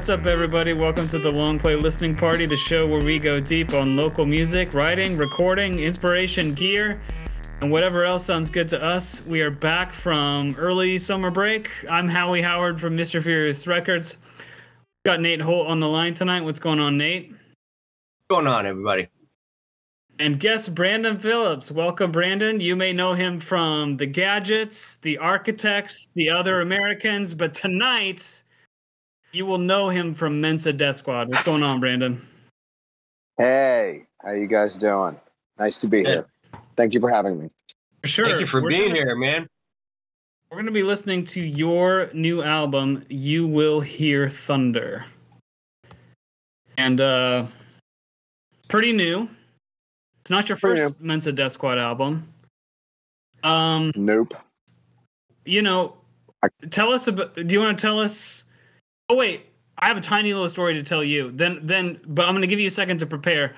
What's up, everybody? Welcome to the Long Play Listening Party, the show where we go deep on local music, writing, recording, inspiration, gear, and whatever else sounds good to us. We are back from early summer break. I'm Howie Howard from Mr. Furious Records. Got Nate Holt on the line tonight. What's going on, Nate? What's going on, everybody? And guest Brandon Phillips. Welcome, Brandon. You may know him from The Gadgets, The Architects, The Other Americans, but tonight you will know him from Mensa Deathsquad. What's going on, Brandon? Hey, how you guys doing? Nice to be here. Thank you for having me. Sure. Thank you for being here, man. We're going to be listening to your new album, You Will Hear Thunder. And pretty new. It's not your first Mensa Deathsquad album. Nope. You know, tell us about, do you want to tell us? Oh, wait, I have a tiny little story to tell you. But I'm going to give you a second to prepare.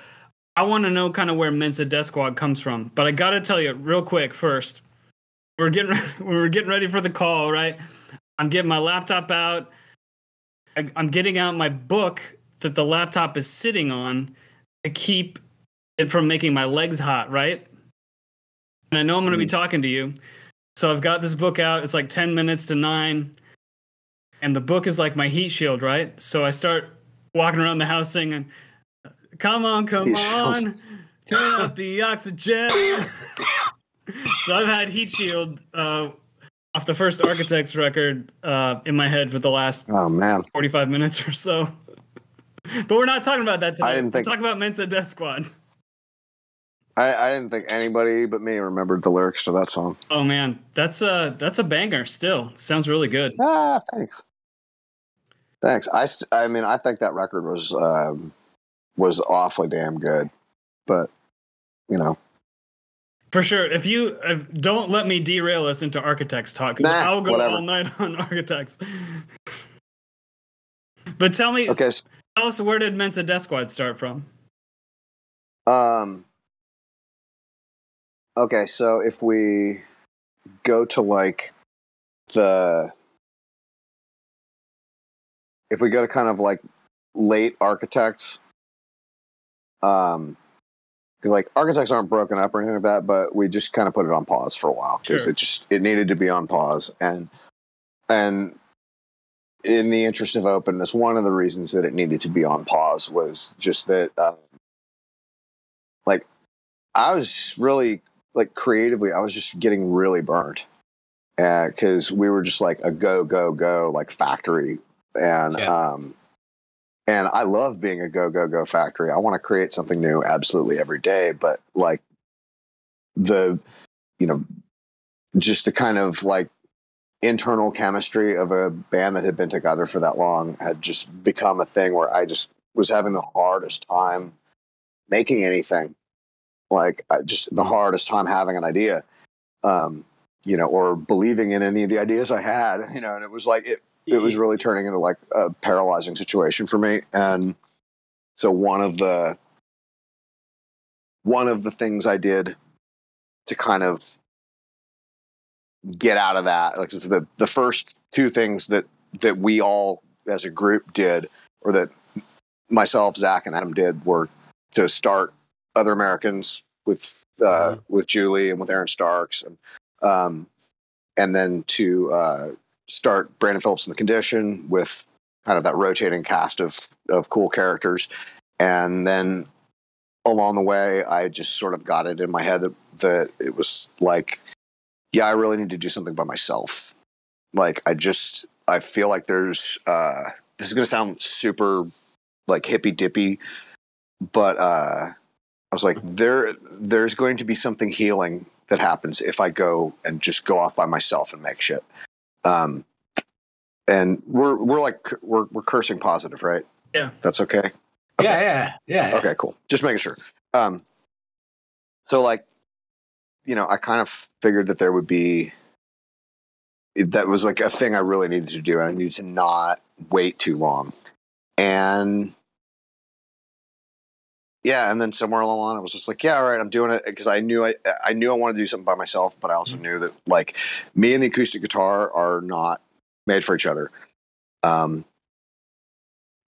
I want to know kind of where Mensa Deathsquad comes from. But I got to tell you real quick first. We were getting ready for the call, right? I'm getting my laptop out. I'm getting out my book that the laptop is sitting on to keep it from making my legs hot, right? And I know I'm going to be talking to you. So I've got this book out. It's like 10 minutes to 9. And the book is like my heat shield, right? So I start walking around the house singing, come on, turn up the oxygen. So I've had heat shield off the first Architects record in my head for the last 45 minutes or so. But we're not talking about that today. We're talking about Mensa Deathsquad. I didn't think anybody but me remembered the lyrics to that song. Oh man, that's a banger. Still, sounds really good. Thanks. I mean, I think that record was awfully damn good, but you know, for sure. If don't let me derail us into Architects talk, because I'll go all night on Architects. But tell us, where did Mensa Deathsquad start from? Okay, so if we go to if we go to kind of like late Architects, because like Architects aren't broken up or anything like that, but we just kind of put it on pause for a while because it needed to be on pause, and in the interest of openness, one of the reasons that it needed to be on pause was just that like I was really like creatively, I was just getting really burnt because we were just like a go like factory. And and I love being a go factory. I want to create something new absolutely every day, but like just the kind of like internal chemistry of a band that had been together for that long had just become a thing where I just was having the hardest time making anything. Like just the hardest time having an idea, or believing in any of the ideas I had, and it was like it was really turning into like a paralyzing situation for me. And so one of the things I did to kind of get out of that, like the first two things that we all as a group did, or that myself, Zach, and Adam did, were to start Other Americans with Julie and with Aaron Starks, and then to start Brandon Phillips in The Condition with kind of that rotating cast of cool characters. And then along the way, I just sort of got it in my head that it was like, yeah, I really need to do something by myself. Like I feel like there's this is going to sound super like hippy dippy, but I was like, there's going to be something healing that happens if I go and just go off by myself and make shit. And we're cursing positive, right? Yeah. That's okay. Yeah. Okay, cool. Just making sure. So like, I kind of figured that there would be, that was like a thing I really needed to do. I needed to not wait too long. And yeah, and then somewhere along the line, I was just like, yeah, all right, I'm doing it, because I knew I wanted to do something by myself, but I also knew that like me and the acoustic guitar are not made for each other.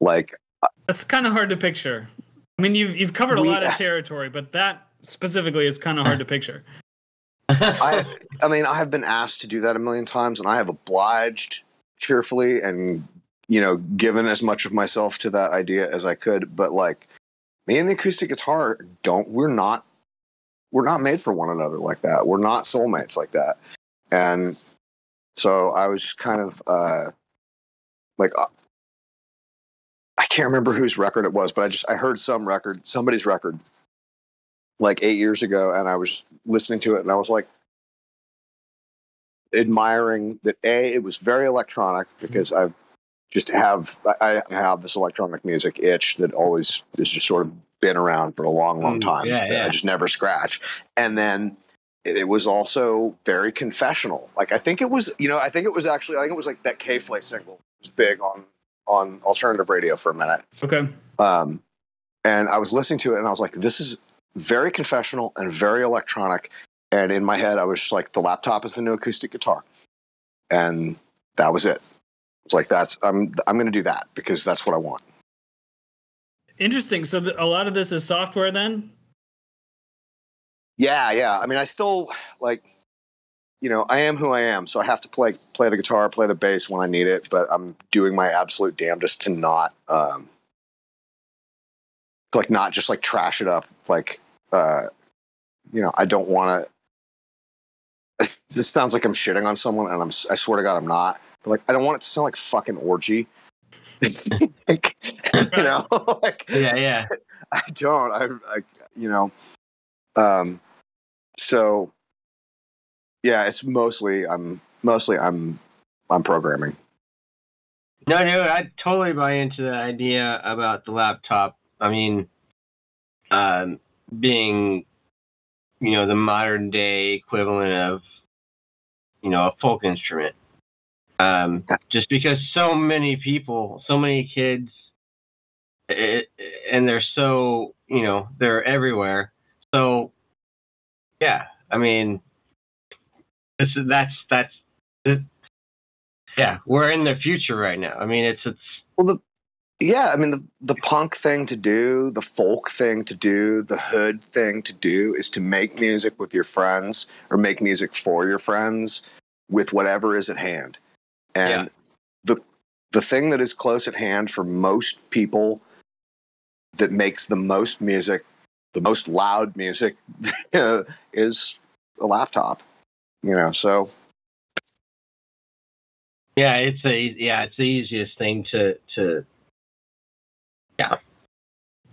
Like, That's kind of hard to picture. I mean, you've covered a lot of territory, but that specifically is kind of hard to picture. I mean, I have been asked to do that a million times, and I have obliged cheerfully and, you know, given as much of myself to that idea as I could. But like, me and the acoustic guitar we're not made for one another like that. We're not soulmates like that. And so I was just kind of I can't remember whose record it was, but I heard somebody's record like 8 years ago, and I was listening to it, and I was like admiring that it was very electronic, because I have this electronic music itch that always has just sort of been around for a long time. I just never scratch. And then it was also very confessional. Like, I think it was like that K-Flay single was big on alternative radio for a minute. Okay. And I was listening to it, and I was like, this is very confessional and very electronic. And in my head, I was like, the laptop is the new acoustic guitar. And that was it. It's like, I'm going to do that because that's what I want. Interesting. So a lot of this is software then? Yeah. I mean, I still, like, you know, I am who I am, so I have to play the guitar, play the bass when I need it, but I'm doing my absolute damnedest to not, not just like trash it up. Like, you know, I don't want to, this sounds like I'm shitting on someone, and I swear to God, I'm not. But like, I don't want it to sound like fucking orgy. Like, you know, like, yeah. I don't, you know, so yeah, it's mostly I'm programming. No, I totally buy into the idea about the laptop. I mean, being, you know, the modern day equivalent of, you know, a folk instrument. Just because so many people, so many kids, and they're so, you know, they're everywhere. So, yeah, I mean, that's yeah, we're in the future right now. I mean, it's well, the punk thing to do, the folk thing to do, the hood thing to do is to make music with your friends, or make music for your friends with whatever is at hand. And the thing that is close at hand for most people that makes the most music, the most loud music, is a laptop. You know, so yeah, it's the easiest thing to yeah.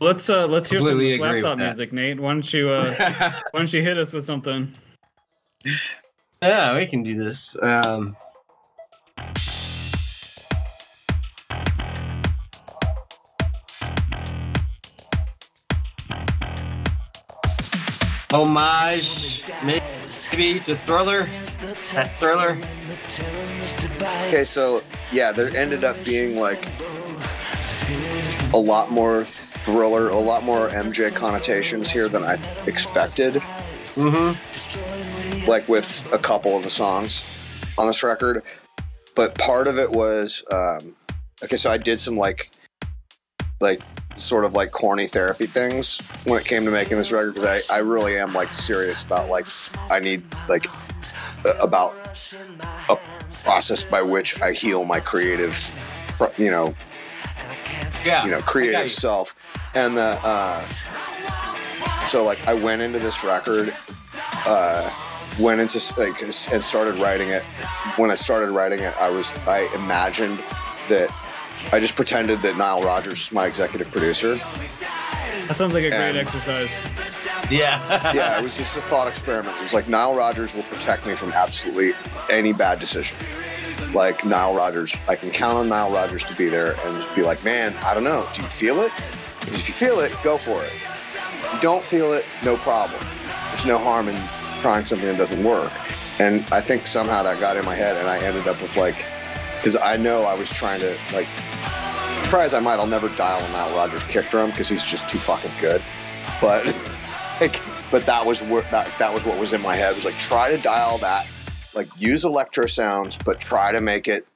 Let's hear some of this Completely agree laptop with that. music, Nate. Why don't you hit us with something? Yeah, we can do this. Homage, maybe to Thriller. That Thriller. okay, so yeah, there ended up being like a lot more Thriller, a lot more MJ connotations here than I expected. Mm-hmm. Like with a couple of the songs on this record, but part of it was okay. So I did some like sort of like corny therapy things when it came to making this record, because I really am like serious about like I need like about a process by which I heal my creative, you know, creative self. And so like I went into this record, went into like and started writing it. When I started writing it, I imagined that I just pretended that Nile Rodgers was my executive producer. That sounds like a great exercise. Yeah. Yeah, it was just a thought experiment. It was like, Nile Rodgers will protect me from absolutely any bad decision. Like, Nile Rodgers, I can count on Nile Rodgers to be there and just be like, man, I don't know, do you feel it? Because if you feel it, go for it. If you don't feel it, no problem. There's no harm in trying something that doesn't work. And I think somehow that got in my head, and I ended up with like, because I know I was trying to like, try as I might, I'll never dial a Nile Rodgers kick drum because he's just too fucking good. But like, that was what was in my head. It was like, try to dial that, like use electro sounds, but try to make it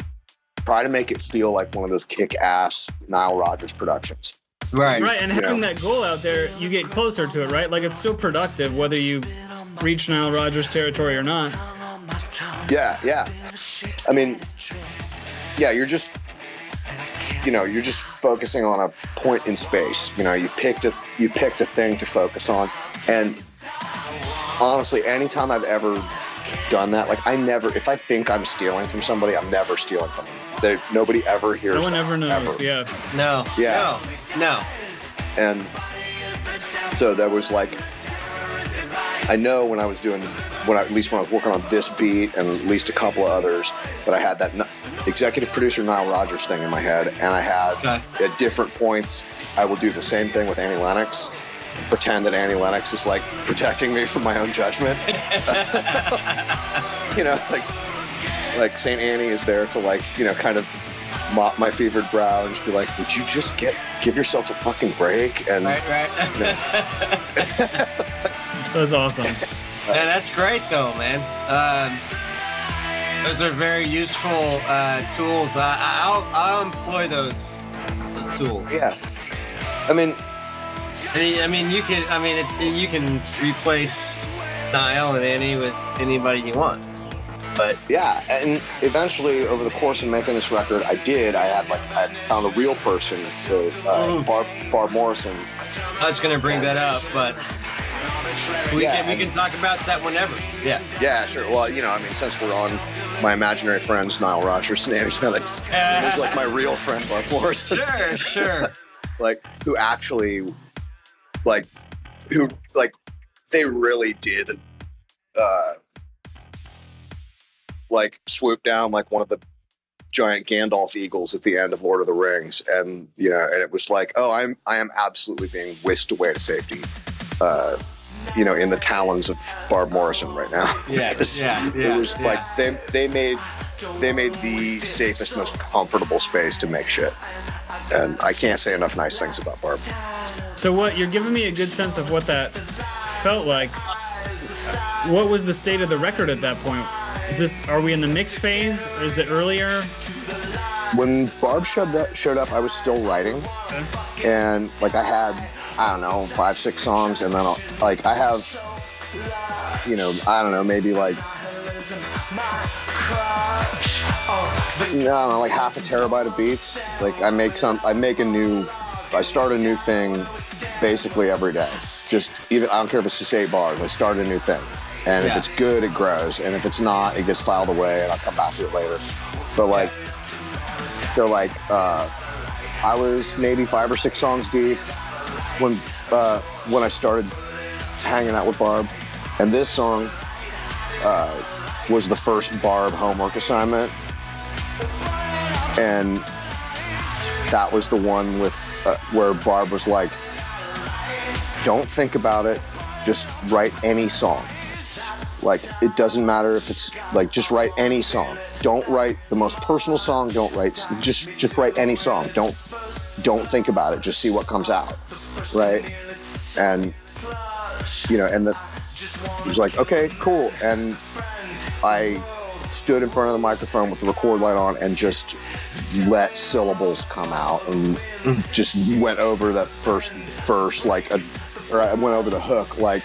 try to make it feel like one of those kick-ass Nile Rodgers productions. Right. Right, and having that goal out there, you get closer to it, right? Like, it's still productive whether you reach Nile Rodgers territory or not. Yeah. I mean, yeah, you're just focusing on a point in space. You know, you picked a thing to focus on. And honestly, anytime I've ever done that, like if I think I'm stealing from somebody, I'm never stealing from them. Nobody ever hears. No one ever knows. Yeah. No. Yeah. No. And so there was like, I know when I was working on this beat and at least a couple of others, but I had that executive producer Nile Rodgers thing in my head, and I had at different points, I will do the same thing with Annie Lennox, pretend that Annie Lennox is like protecting me from my own judgment. You know, like Saint Annie is there to like, you know, kind of mop my fevered brow and just be like, would you just give yourself a fucking break? And right. You know. That's awesome. Yeah, that's great though, man. Those are very useful tools. I'll employ those tools. Yeah. I mean, you can replace Niall and Annie with anybody you want. But yeah, and eventually over the course of making this record, I had found a real person, Barb Morrison. I was gonna bring that up, but we can talk about that whenever. Yeah. Yeah, sure. Well, you know, I mean, since we're on my imaginary friends, Nile Rodgers and Annie Lennox, there's like my real friend, Barb Morrison. Sure. Like, they really did, like, swoop down like one of the giant Gandalf eagles at the end of Lord of the Rings, and you know, and it was like, oh, I am absolutely being whisked away to safety, you know, in the talons of Barb Morrison right now. Yeah. It was like they made the safest, most comfortable space to make shit, and I can't say enough nice things about Barb. So what you're giving me a good sense of what that felt like. What was the state of the record at that point? Are we in the mix phase? Is it earlier? When Barb showed up, I was still writing, and like I had, I don't know, 5-6 songs, and then I have, you know, I don't know, maybe like, I don't know, like half a terabyte of beats. Like I start a new thing basically every day. Just even, I don't care if it's just 8 bars, I start a new thing. And if it's good, it grows. And if it's not, it gets filed away and I'll come back to it later. But like, so like, I was maybe 5 or 6 songs deep when I started hanging out with Barb. And this song was the first Barb homework assignment. And that was the one with where Barb was like, don't think about it, just write any song. Like, it doesn't matter if it's, like, just write any song. Don't write the most personal song, just write any song. Don't think about it, just see what comes out, right? And, you know, and it was like, okay, cool. And I stood in front of the microphone with the record light on and just let syllables come out and just went over that first verse or I went over the hook like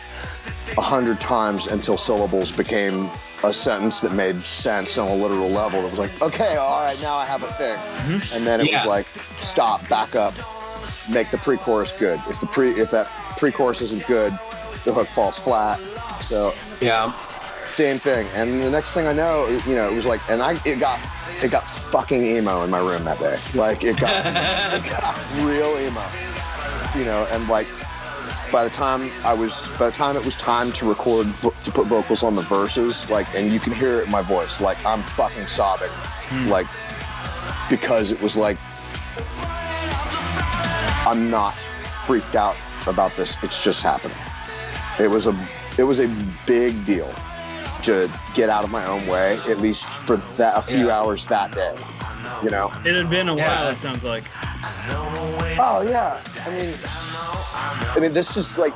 100 times until syllables became a sentence that made sense on a literal level. It was like, okay, all right, now I have a thing. Mm-hmm. And then it was like, stop, back up, make the pre-chorus good. If that pre-chorus isn't good, the hook falls flat. So same thing. And the next thing I know, you know, it was like, and it got fucking emo in my room that day. Like it got real emo, you know, and like, by the time it was time to record, to put vocals on the verses, like, and you can hear it in my voice, like I'm fucking sobbing, like, because it was like, I'm not freaked out about this. It's just happening. It was a big deal to get out of my own way, at least for a few hours that day, you know? It had been a while, it sounds like. Oh yeah, I mean, this is like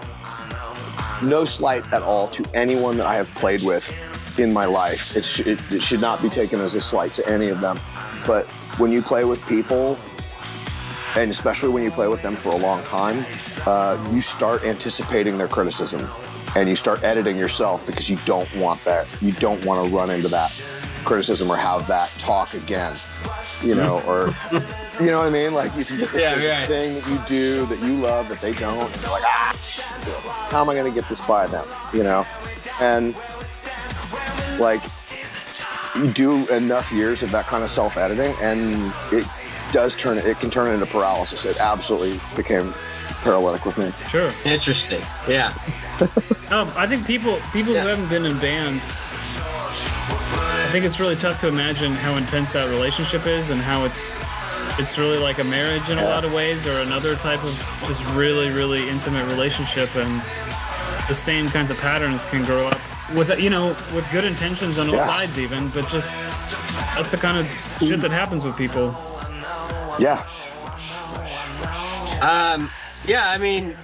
no slight at all to anyone that I have played with in my life. It should not be taken as a slight to any of them. But when you play with people, and especially when you play with them for a long time, you start anticipating their criticism, and you start editing yourself because you don't want that. You don't want to run into that criticism or have that talk again, you know, or you know what I mean? Like if you there's a thing that you do that you love that they don't, and you're like, how am I going to get this by them? You know, and like you do enough years of that kind of self-editing, and it can turn into paralysis. It absolutely became paralytic with me. Sure. Interesting. Yeah. I think people who haven't been in bands, I think it's really tough to imagine how intense that relationship is, and how it's really like a marriage in a lot of ways, or another type of just really, really intimate relationship, and the same kinds of patterns can grow up with, you know, with good intentions on all sides even, but just that's the kind of shit that happens with people. Yeah. Yeah, I mean,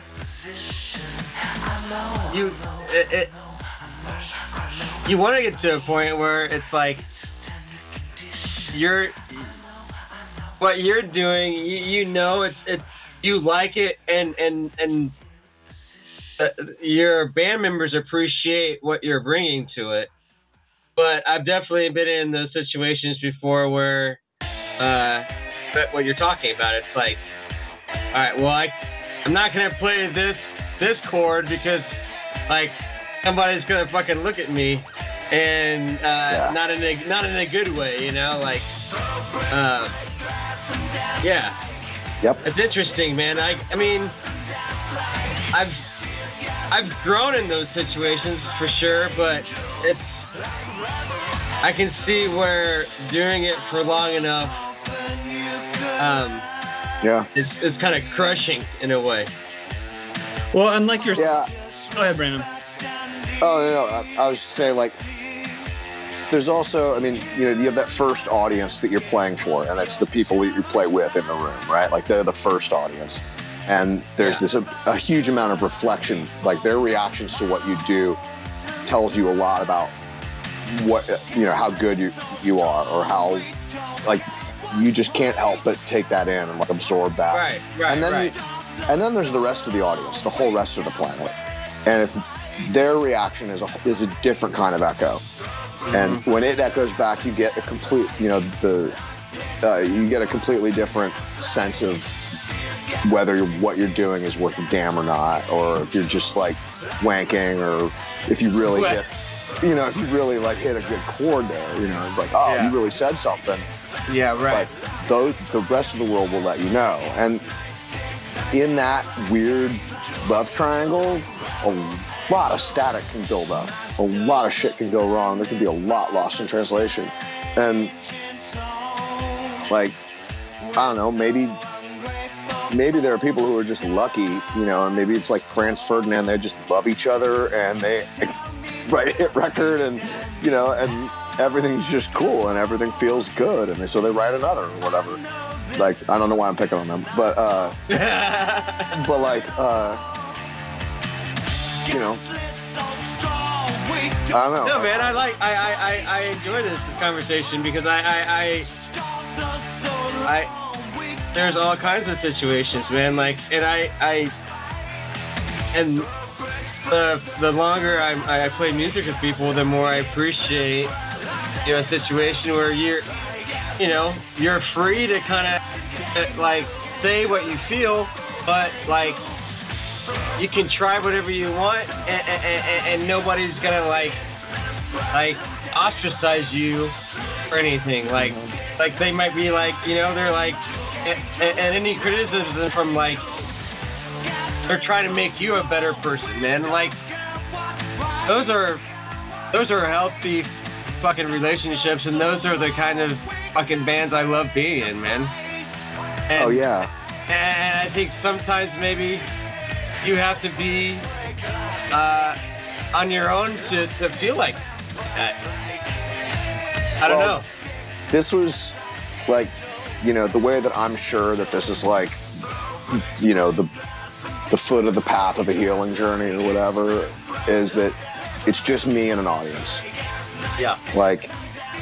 you want to get to a point where it's like what you're doing, you know, it's you like it, and your band members appreciate what you're bringing to it. But I've definitely been in those situations before where what you're talking about, it's like, all right, well, I'm not gonna play this chord because like somebody's gonna fucking look at me, and not in a good way, you know, like Yep. It's interesting, man. I mean, I've grown in those situations for sure, but I can see where doing it for long enough it's kind of crushing in a way. Well, and like go ahead, Brandon. Oh no, I was saying, like, there's also, I mean, you know, you have that first audience that you're playing for, and that's the people that you play with in the room, right? Like, they're the first audience, and there's a huge amount of reflection. Like, their reactions to what you do tells you a lot about what, you know, how good you are, or how, like, you just can't help but take that in and like absorb that. Right. And then there's the rest of the audience, the whole rest of the planet, and if their reaction is a different kind of echo, and when it echoes back, you get a complete, you know, you get a completely different sense of whether what you're doing is worth a damn or not, or if you're just like wanking, or if you really get, you know, if you really like hit a good chord there, you know, it's like, oh, you really said something. Yeah, right. But the rest of the world will let you know. And in that weird love triangle, a lot of static can build up. A lot of shit can go wrong. There can be a lot lost in translation. And like, I don't know, maybe there are people who are just lucky, you know, and maybe it's like Franz Ferdinand, they just love each other and they write a hit record, and, you know, and everything's just cool and everything feels good, and so they write another or whatever. Like, I don't know why I'm picking on them, but but like, you know, I don't know. No, man, I enjoy this conversation because I there's all kinds of situations, man. Like, and the longer I play music with people, the more I appreciate, you know, a situation where you're free to kind of like say what you feel, but like you can try whatever you want, and nobody's gonna like ostracize you or anything. Like they might be like, you know, they're like, and any criticism from like, they're trying to make you a better person, man. Like, those are healthy fucking relationships, and those are the kind of fucking bands I love being in, man. And, oh yeah. And I think sometimes maybe you have to be on your own to feel like that. I don't know. This was like, you know, the way that I'm sure that this is like, you know, the foot of the path of the healing journey or whatever, is that it's just me and an audience. Yeah. Like,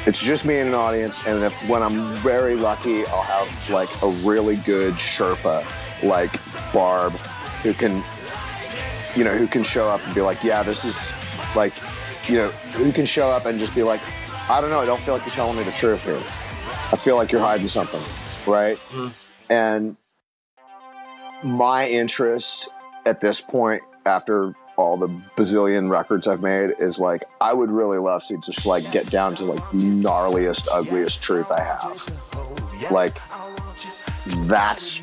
it's just me and an audience, and when I'm very lucky, I'll have like a really good Sherpa, like Barb, who can show up and be like, yeah, this is like, who can show up and just be like, I don't know, I don't feel like you're telling me the truth here. I feel like you're hiding something, right? Mm. And my interest at this point, after all the bazillion records I've made, is like, I would really love to just like get down to like the gnarliest, ugliest truth I have. Like, that's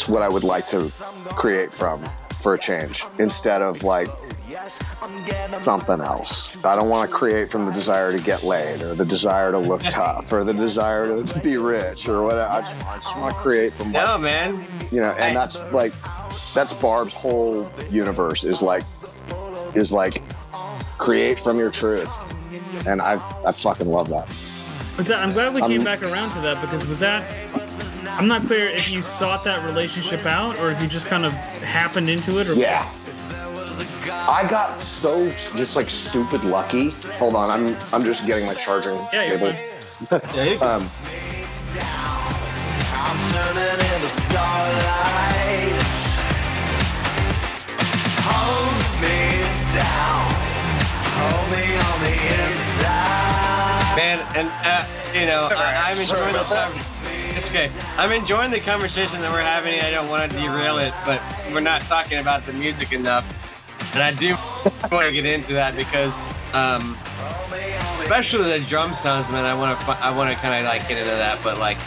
what I would like to create for a change, instead of like something else. I don't want to create from the desire to get laid, or the desire to look tough, or the desire to be rich, or whatever. I just want to create from like, man. And that's Barb's whole universe is like create from your truth, and I fucking love that. I'm glad we came back around to that, because I'm not clear if you sought that relationship out or if you just kind of happened into it. Or yeah. I got so just like stupid lucky. Hold on, I'm just getting my charging cable. I'm turning in the starlight. Hold me down. Hold me on the inside. Man, and I'm enjoying the it's okay. I'm enjoying the conversation that we're having. I don't want to derail it, but we're not talking about the music enough. And I do want to get into that because, especially the drum sounds, man. I want to kind of like get into that. But like,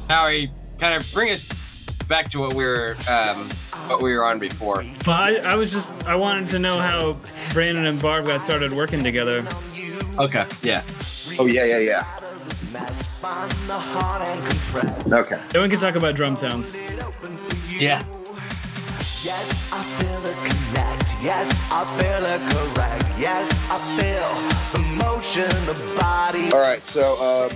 Howie, kind of bring us back to what we were on before. Well, I wanted to know how Brandon and Barb got started working together. Okay. Yeah. Oh yeah. Okay. Then we can talk about drum sounds. Yeah. Yes, I feel it connect. Yes, I feel it correct. Yes, I feel the motion, the body. All right, so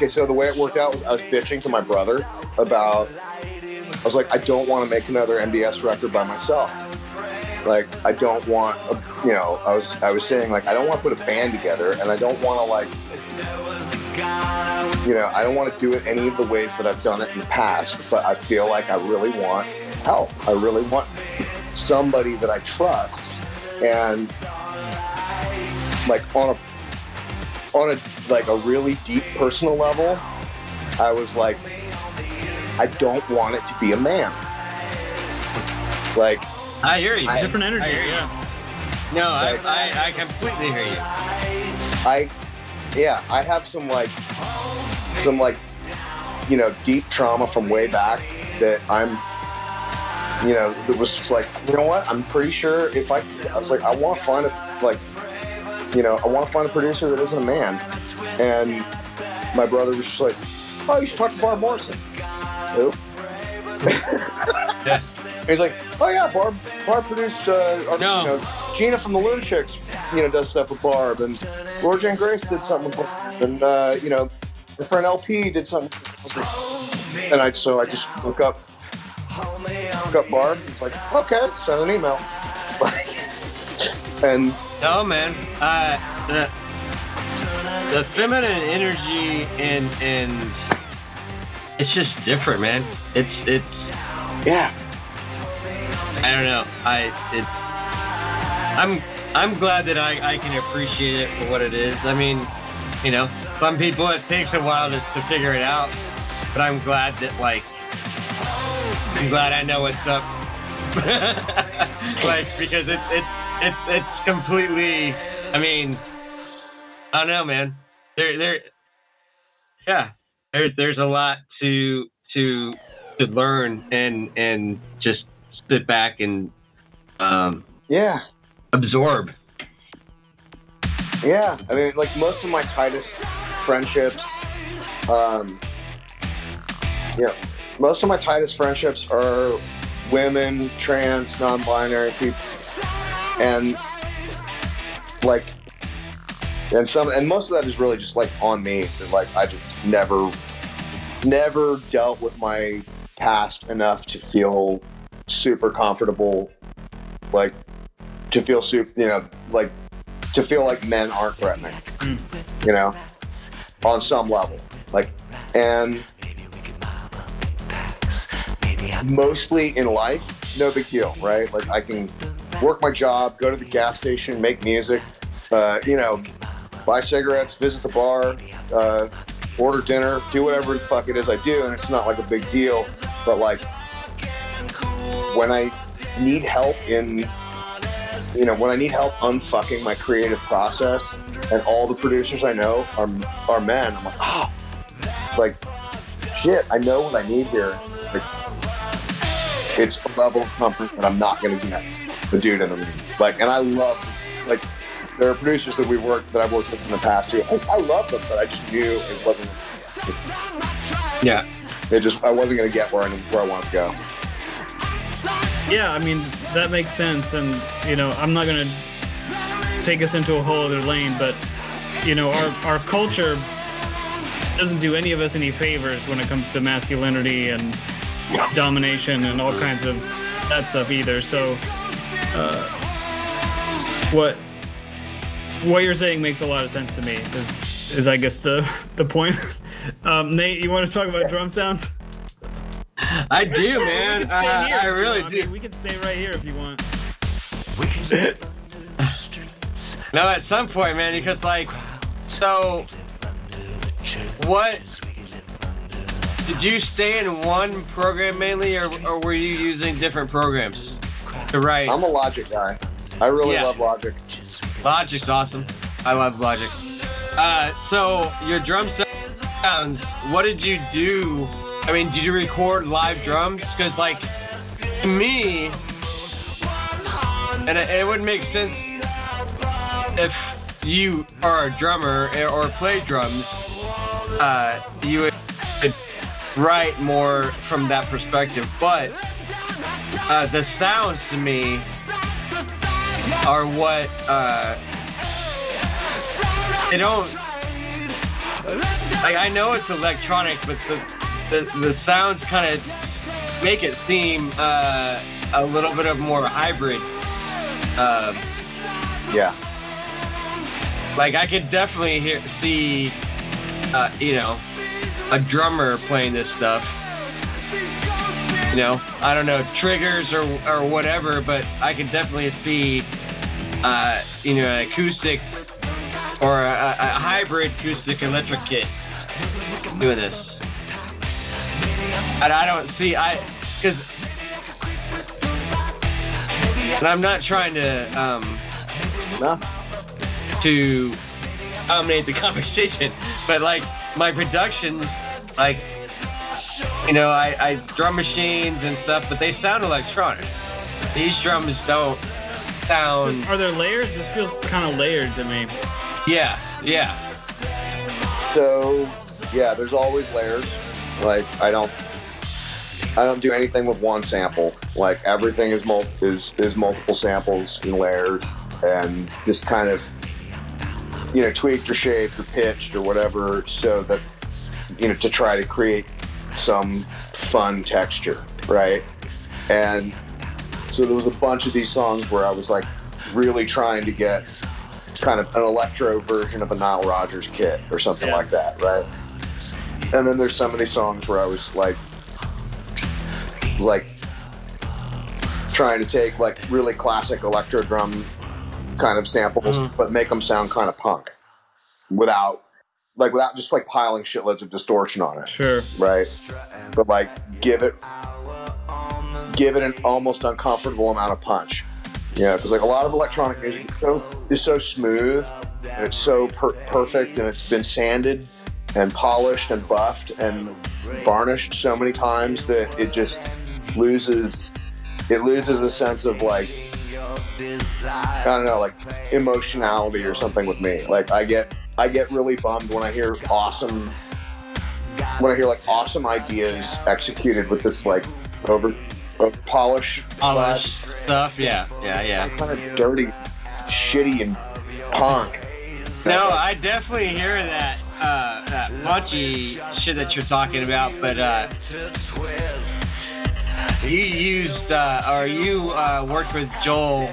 so the way it worked out was I was bitching to my brother about, I was like, I don't want to make another MDS record by myself. Like, I don't want, I was saying, like, I don't want to put a band together, and I don't want to, like, I don't want to do it any of the ways that I've done it in the past, but I feel like I really want help. I really want somebody that I trust, and like on a like a really deep personal level, I was like, I don't want it to be a man. Like, I hear you. Different energy. Yeah. No, I completely hear you. I have some deep trauma from way back that that was just like, you know what? I'm pretty sure I was like, I want to find a producer that isn't a man. And my brother was just like, oh, you should talk to Barb Morrison. Who? Yes. He's like, oh yeah, Barb produced, Gina from the Lunatics, does stuff with Barb, and Laura Jane Grace did something with Barb, and her friend LP did something. And I just look up Barb. It's like, okay, send an email. And no, man, the feminine energy and it's just different, man. It's yeah. I don't know. I'm glad that I can appreciate it for what it is. I mean, some people it takes a while to figure it out, but I'm glad that I know what's up. Because it's completely. I mean, I don't know, man. There's a lot to learn and just sit back and absorb. Yeah, I mean, like most of my tightest friendships, are women, trans, non-binary people, and most of that is really just like on me. Like I just never dealt with my past enough to feel super comfortable, like to feel super, like to feel like men aren't threatening, you know, on some level. Like, and mostly in life, no big deal, right? Like, I can work my job, go to the gas station, make music, you know, buy cigarettes, visit the bar, order dinner, do whatever the fuck it is I do, and it's not like a big deal. But like, when I need help in, you know, when I need help unfucking my creative process, and all the producers I know are men, I'm like, oh, like, shit, I know what I need here. It's a level of comfort that I'm not gonna get the dude in the room. Like, and I love, like, there are producers that I've worked with in the past too. I love them, but I just knew it wasn't. Yeah. I wasn't gonna get where I wanted to go. Yeah, I mean, that makes sense, and you know, I'm not gonna take us into a whole other lane, but you know, our culture doesn't do any of us any favors when it comes to masculinity and domination and all kinds of that stuff either. So, what you're saying makes a lot of sense to me. Is I guess the point. Nate, you want to talk about drum sounds? I do, man. I really do. I mean, we can stay right here if you want. No, at some point, man, because like, so, what, did you stay in one program mainly, or were you using different programs to write? I'm a Logic guy. I really love Logic. Logic's awesome. I love Logic. So your drum sounds, what did you do? I mean, did you record live drums? Because, like, to me, and it would make sense if you are a drummer or play drums, you would write more from that perspective. But the sounds to me are what they don't. Like, I know it's electronic, but the sounds kind of make it seem a little bit of more hybrid. Yeah. Like, I could definitely see, you know, a drummer playing this stuff. You know, I don't know, triggers or whatever, but I could definitely see, you know, an acoustic or a hybrid acoustic electric kit doing this. And I don't see, and I'm not trying to, to dominate the conversation, but like my productions, like, you know, I drum machines and stuff, but they sound electronic. These drums don't sound. Are there layers? This feels kind of layered to me. Yeah. So, yeah, there's always layers. Like, I don't do anything with one sample. Like, everything is multiple samples and layers, and just kind of, you know, tweaked or shaped or pitched or whatever, so that, you know, to try to create some fun texture, right? And so there was a bunch of these songs where I was like really trying to get kind of an electro version of a Nile Rodgers kit or something like that, right? And then there's some of these songs where I was like trying to take like really classic electro drum kind of samples, but make them sound kind of punk without just like piling shitloads of distortion on it. Sure. Right. But like give it an almost uncomfortable amount of punch. Yeah, because like a lot of electronic music is so smooth and it's so perfect, and it's been sanded and polished and buffed and varnished so many times that it just loses a sense of like, I don't know, like emotionality or something with me. Like I get really bummed when I hear awesome ideas executed with this like polished stuff. Yeah. Kind of dirty, shitty, and punk. No, I definitely hear that punchy shit that you're talking about, but you used or you worked with Joel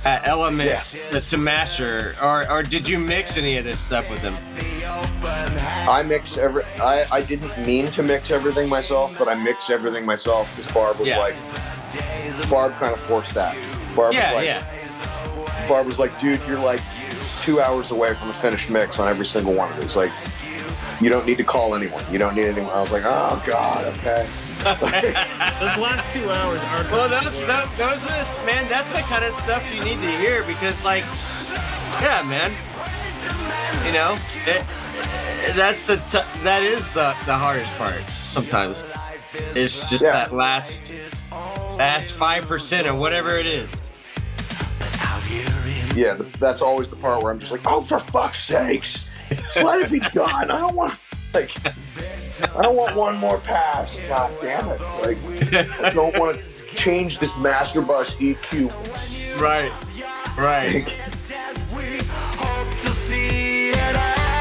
at Element to master, or did you mix any of this stuff with him? I didn't mean to mix everything myself, but I mixed everything myself because Barb was Barb kind of forced that. Barb was like, dude, you're like 2 hours away from a finished mix on every single one of these. Like, you don't need to call anyone. You don't need anyone. I was like, oh God, okay. Those last 2 hours are. Well, those man, that's the kind of stuff you need to hear because, like, yeah, man, you know, that is the hardest part sometimes. It's just that last 5% or whatever it is. Yeah, that's always the part where I'm just like, oh, for fuck's sakes, just let it be done. I don't want one more pass. God damn it! Like, I don't want to change this master bus EQ. Right.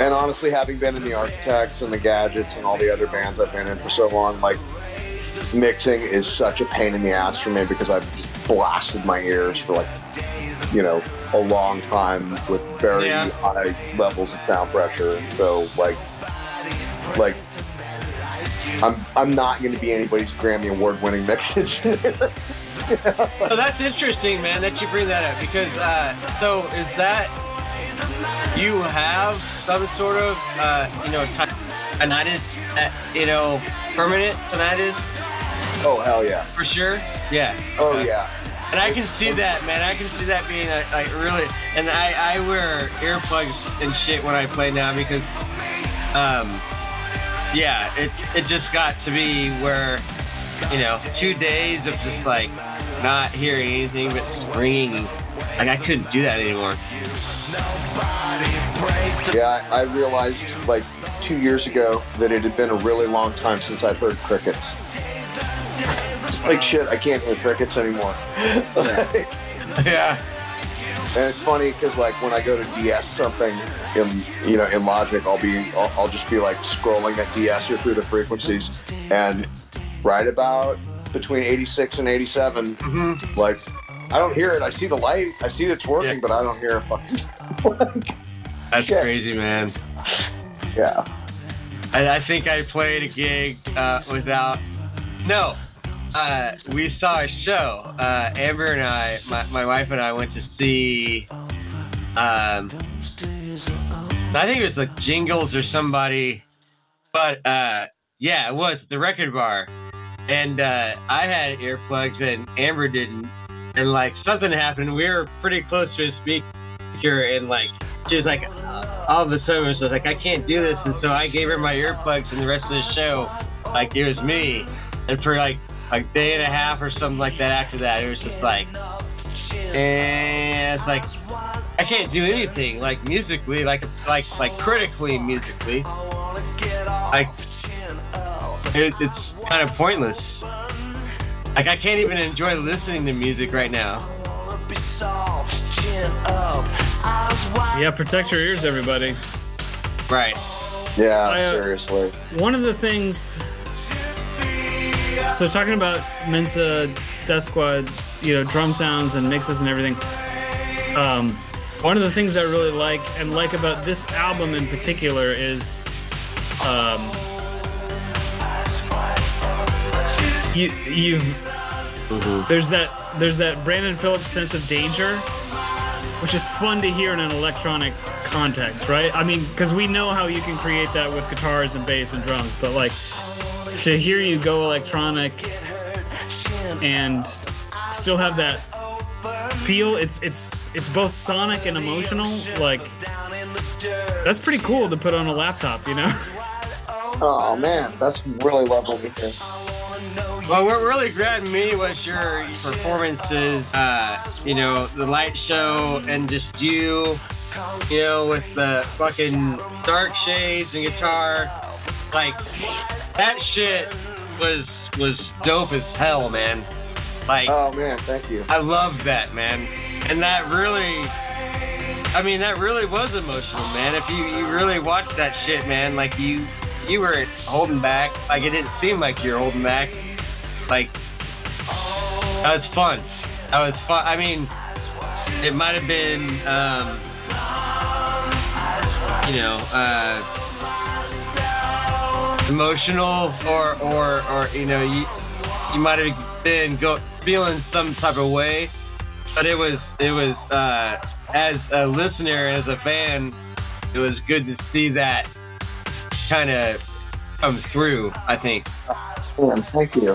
And honestly, having been in the Architects and the Gadgets and all the other bands I've been in for so long, like, mixing is such a pain in the ass for me because I've just blasted my ears for, like, you know, a long time with very high levels of sound pressure. And so, like I'm not going to be anybody's Grammy Award-winning mix engineer. So that's interesting, man, that you bring that up because so is that you have some sort of tinnitus, permanent tinnitus? Oh hell yeah, for sure. Yeah. Oh yeah. And I can see that, man. I can see that being like really. And I wear earplugs and shit when I play now because it just got to be where, 2 days of just like not hearing anything but ringing. Like I couldn't do that anymore. Yeah, I realized like 2 years ago that it had been a really long time since I'd heard crickets. Like shit, I can't hear crickets anymore. Yeah. And it's funny because like when I go to DS something in Logic, I'll just be like scrolling that DS-er through the frequencies, and right about between 86 and 87, like I don't hear it. I see the light, I see it's working, but I don't hear it fucking. That's crazy, man. Yeah. I think I played a gig without. No. We saw a show. Amber and I, my wife and I, went to see. I think it was like Jingles or somebody, but it was the record bar, and I had earplugs and Amber didn't, and like something happened. We were pretty close to a speaker, and like she was like, all of a sudden it was like, I can't do this, and so I gave her my earplugs, and the rest of the show, like it was me, and for like a day and a half or something like that after that, it was just like, and it's like, I can't do anything, like musically, like critically musically, like, it's kind of pointless. Like, I can't even enjoy listening to music right now. Yeah, protect your ears, everybody. Right. Yeah, seriously. One of the things... So talking about Mensa Deathsquad, drum sounds and mixes and everything. One of the things I really like about this album in particular is there's that Brandon Phillips sense of danger, which is fun to hear in an electronic context, right? I mean, because we know how you can create that with guitars and bass and drums, but like, to hear you go electronic and still have that feel, it's both sonic and emotional. Like, that's pretty cool to put on a laptop, Oh man, that's really lovely to hear. Well, what really grabbed me was your performances, the light show and just you, with the fucking dark shades and guitar. Like, that shit was dope as hell, man. Like, oh man, thank you. I love that, man. And that really was emotional, man. If you really watched that shit, man, like you were holding back. Like, it didn't seem like you were holding back. Like, That was fun. I mean, it might have been, emotional, or you might have been feeling some type of way, but it was as a listener, as a fan, it was good to see that kind of come through, I think. Man, thank you.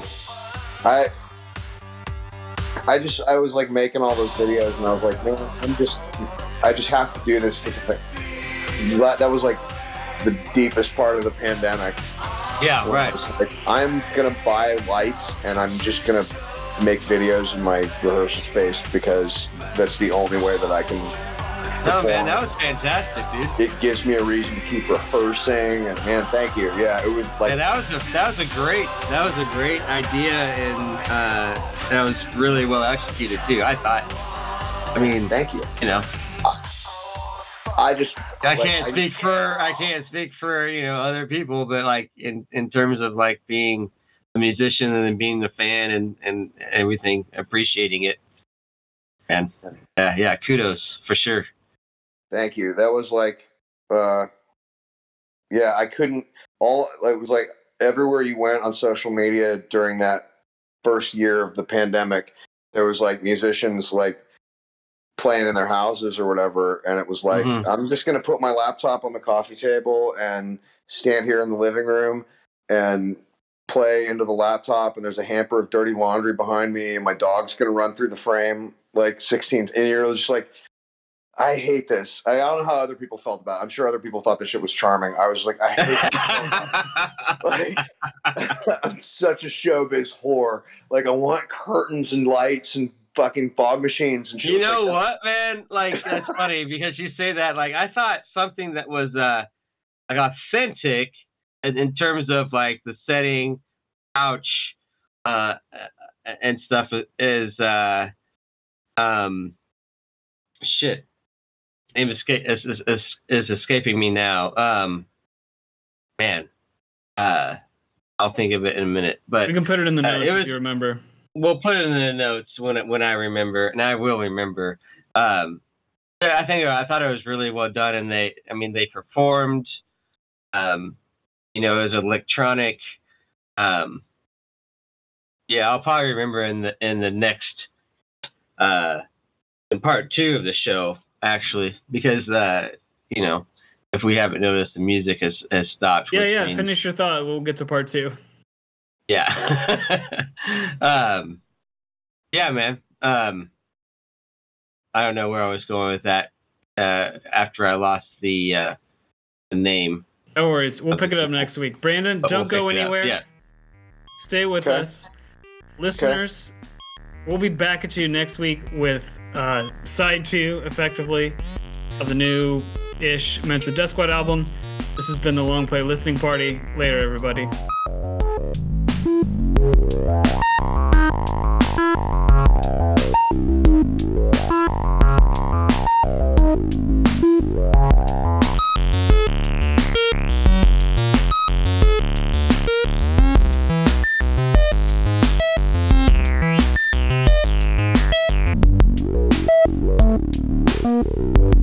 I was like making all those videos, and I was like, man, I just have to do this because that was like the deepest part of the pandemic. Yeah, right. Like, I'm gonna buy lights, and I'm just gonna make videos in my rehearsal space because that's the only way that I can. No, man, that was fantastic, dude. It gives me a reason to keep rehearsing, and man, thank you. Yeah, it was like that was a great idea, and that was really well executed too, I thought. I mean, thank you. You know, I can't speak for other people, but like in terms of like being a musician and then being the fan and everything, appreciating it, and yeah, kudos for sure. Thank you. That was like, I couldn't. It was like everywhere you went on social media during that first year of the pandemic, there was like musicians like playing in their houses or whatever, and it was like, I'm just gonna put my laptop on the coffee table and stand here in the living room and play into the laptop, and there's a hamper of dirty laundry behind me, and my dog's gonna run through the frame like 16, and you're just like, I hate this. I don't know how other people felt about it. I'm sure other people thought this shit was charming. I was like, I hate this. Like, I'm such a showbiz whore. Like, I want curtains and lights and fucking fog machines and shit. You know what, man? Like, that's funny because you say that. Like, I thought something that was like authentic in terms of like the setting, couch, and stuff is shit. Name is escaping me now. Man, I'll think of it in a minute. But we can put it in the notes if you remember. We'll put it in the notes when I remember, and I will remember. I thought it was really well done, and they performed. It was electronic. I'll probably remember in the next in part 2 of the show, actually, because if we haven't noticed, the music has stopped. Yeah. Finish your thought. We'll get to part 2. Yeah. Yeah, man. I don't know where I was going with that. After I lost the name. No worries. We'll pick it up next week. Brandon, don't go anywhere. Yeah. Stay with us. Listeners, we'll be back at you next week with side 2, effectively, of the new-ish Mensa Deathsquad album. This has been the Long Play Listening Party. Later, everybody. Thank you.